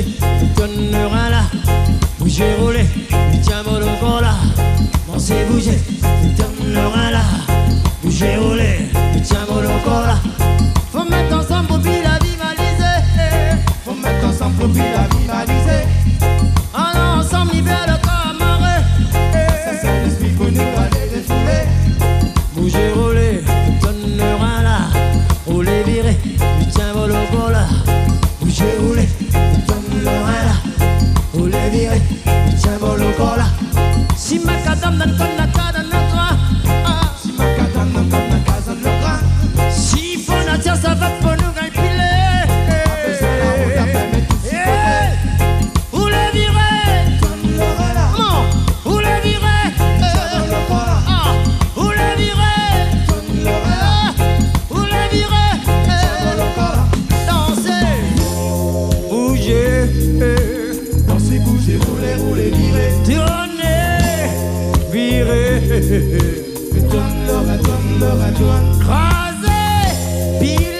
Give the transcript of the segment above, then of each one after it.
bougez, donnera là. Bougez, roulez, tiens mon loco là. Dansez, bougez, donnera là. Bougez, roulez, tiens mon loco là. Faut mettre ensemble pour puis la vivaliser. Faut mettre ensemble pour puis la vivaliser. Allons ensemble, l'hiver le corps amarré. Ça c'est l'esprit qu'on nous va les défouler. Bougez, roulez, donnera là. Roulez, virez, tiens mon loco là. Bougez, roulez, donnera là. Roulez, virez, tiens mon loco là. Si ma cadam dans ton naka dans le coin. Si ma cadam dans ton naka dans le coin. Si faut nature ça va pour nous gagner. Après ça là on t'appelle mais tout s'y connaît. Roulez, virez, donnera là. Roulez, virez, tiens mon loco là. roulez, virez, donnera là. roulez, virez, tiens mon loco là. dansez, bougez, dansez, bougez, roulez, roulez, virez. tournez, virez, donnera, donnera, donnera. crasez, pilez.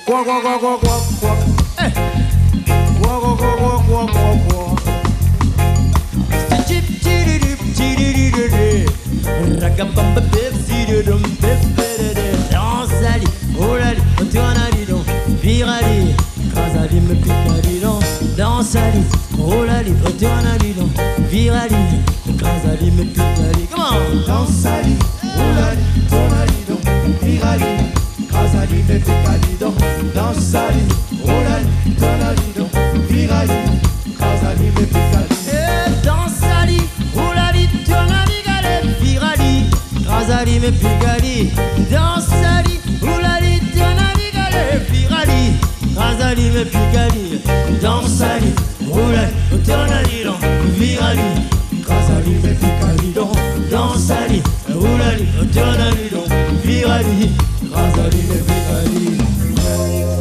Quoi, quoi, quoi, quoi, quoi, quoi. Eh. Quoi, quoi, quoi, quoi, quoi, quoi, quoi. Tip, tididip, tididididi. Ragabamba, bip, zididum, bip, bididi. Danse ali, oh lali, retourne ali donc. Vire ali, crase ali, me pique ali donc. Danse ali, oh lali, retourne ali donc. Vire ali, crase ali, me pique ali. Comment? Danse ali, roulali, tourne ali donc. Vire ali, crase ali, me pique ali donc. Danse ali, roulali, tourne ali donc. Vire ali, crase ali, me pique ali. Danse ali, roulali, tourne ali, galère. Vire ali, crase ali, me pique ali. Danse ali, roulali, tourne ali, galère. Vire ali, crase ali, me pique ali. Danse ali, roulali, tourne ali, donc. Vire ali, crase ali, me pique ali, donc. Danse ali, roulali, tourne ali, donc. Vire ali, crase ali, me pique ali.